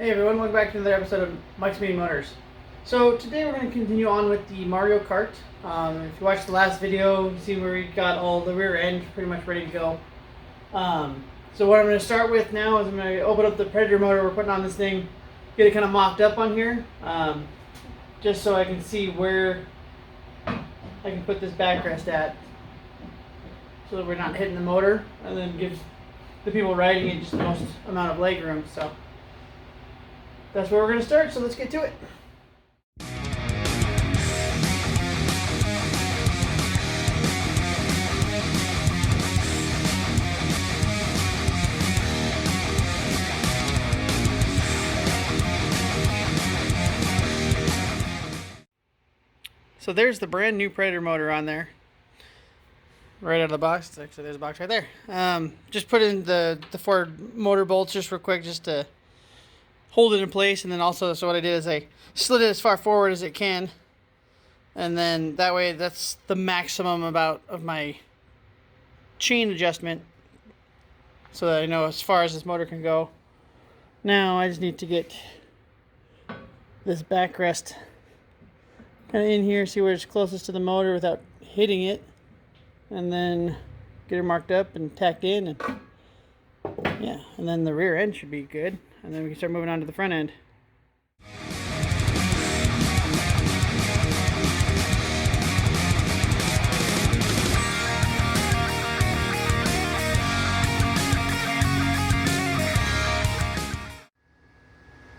Hey everyone, welcome back to another episode of Mike's Meeting Motors. So today we're going to continue on with the Mario Kart. If you watched the last video, you see where we got all the rear end pretty much ready to go. So what I'm going to start with now is I'm going to open up the Predator motor we're putting on this thing, get it kind of mocked up on here, just so I can see where I can put this backrest at, so that we're not hitting the motor, and then gives the people riding it just the most amount of leg room. So that's where we're going to start, so let's get to it. So there's the brand new Predator motor on there. Right out of the box. Actually, there's a box right there. Just put in the four motor bolts just real quick, just to hold it in place. And then also, so what I did is I slid it as far forward as it can, and then that way that's the maximum amount of my chain adjustment, so that I know as far as this motor can go. Now I just need to get this backrest kind of in here, see where it's closest to the motor without hitting it, and then get it marked up and tacked in, and yeah, and then the rear end should be good, and then we can start moving on to the front end.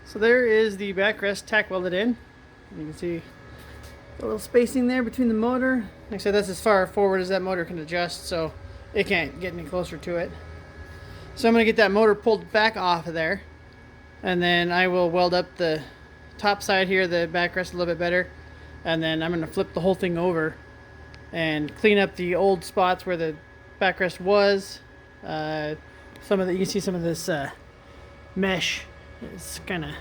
So there is the backrest tack welded in. You can see a little spacing there between the motor. Like I said, that's as far forward as that motor can adjust, so it can't get any closer to it. So I'm going to get that motor pulled back off of there, and then I will weld up the top side here, the backrest, a little bit better, and then I'm going to flip the whole thing over and clean up the old spots where the backrest was. Some of the, you can see some of this mesh is kind of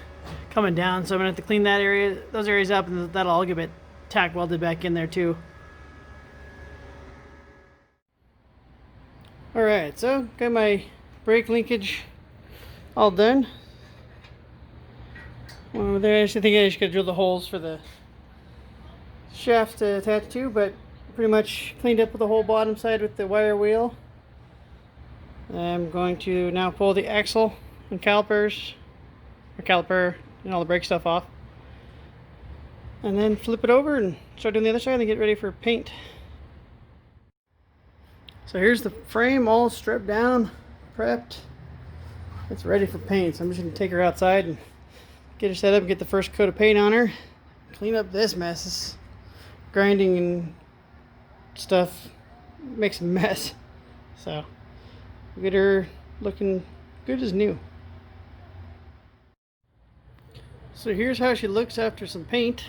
coming down, so I'm going to have to clean that area, those areas up, and that'll all get tack welded back in there too. Alright, so got my brake linkage all done. One over there. I actually think I just gotta drill the holes for the shaft to attach to, but pretty much cleaned up the whole bottom side with the wire wheel. I'm going to now pull the axle and calipers, or caliper, and all the brake stuff off, and then flip it over and start doing the other side and get ready for paint. So here's the frame all stripped down, prepped. It's ready for paint. So I'm just going to take her outside and get her set up and get the first coat of paint on her. Clean up this mess. This grinding and stuff makes a mess. So get her looking good as new. So here's how she looks after some paint.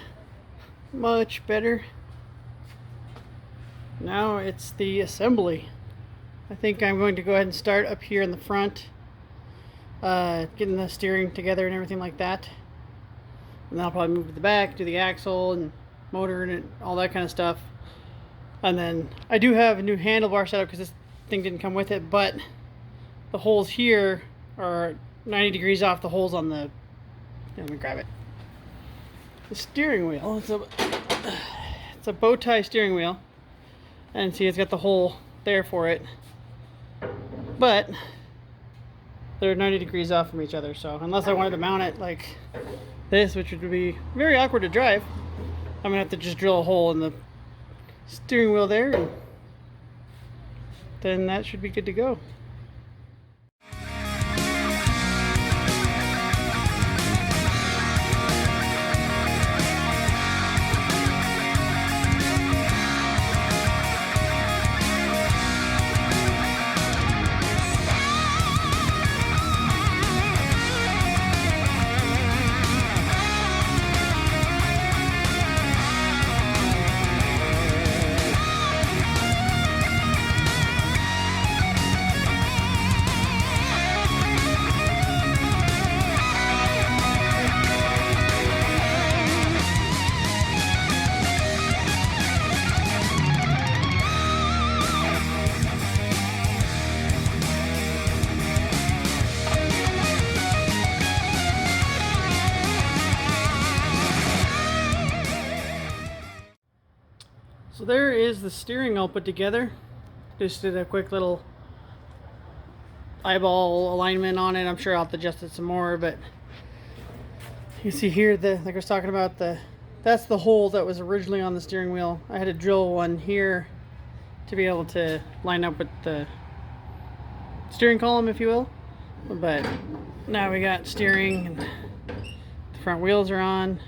Much better. Now it's the assembly. I think I'm going to go ahead and start up here in the front, getting the steering together and everything like that. And then I'll probably move to the back, do the axle and motor and all that kind of stuff. And then I do have a new handlebar setup because this thing didn't come with it, but the holes here are 90 degrees off the holes on the, let me grab it, the steering wheel. It's a bow tie steering wheel, and see, it's got the hole there for it, but they're 90 degrees off from each other. So unless I wanted to mount it like this, which would be very awkward to drive, I'm gonna have to just drill a hole in the steering wheel there, and then that should be good to go. So there is the steering all put together. Just did a quick little eyeball alignment on it. I'm sure I'll have to adjust it some more, but you see here, like I was talking about, that's the hole that was originally on the steering wheel. I had to drill one here to be able to line up with the steering column, if you will. But now we got steering and the front wheels are on.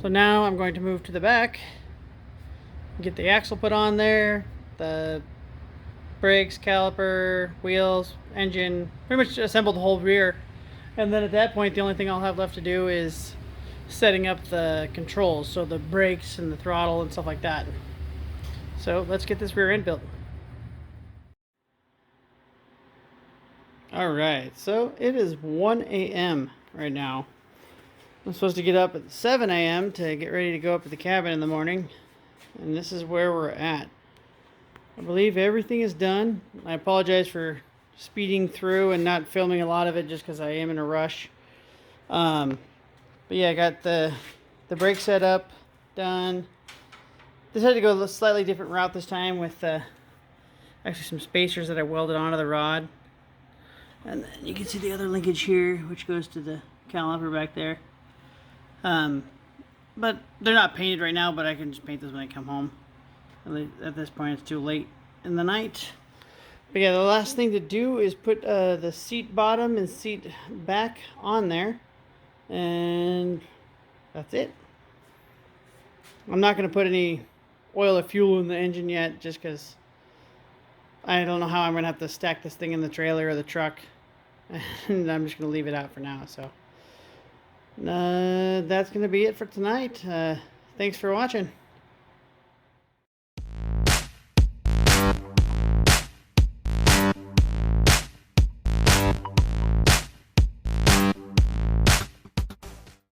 So now I'm going to move to the back, get the axle put on there, the brakes, caliper, wheels, engine, pretty much assemble the whole rear. And then at that point, the only thing I'll have left to do is setting up the controls, so the brakes and the throttle and stuff like that. So let's get this rear end built. Alright, so it is 1 a.m. right now. I'm supposed to get up at 7 a.m. to get ready to go up to the cabin in the morning. And this is where we're at. I believe everything is done. I apologize for speeding through and not filming a lot of it just because I am in a rush. But yeah, I got the brake set up, done. Just had to go a slightly different route this time with actually some spacers that I welded onto the rod. And then you can see the other linkage here, which goes to the caliper back there. But they're not painted right now, but I can just paint those when I come home. At this point, it's too late in the night. But yeah, the last thing to do is put the seat bottom and seat back on there. And that's it. I'm not going to put any oil or fuel in the engine yet, just because I don't know how I'm going to have to stack this thing in the trailer or the truck. And I'm just going to leave it out for now. So that's going to be it for tonight. Thanks for watching.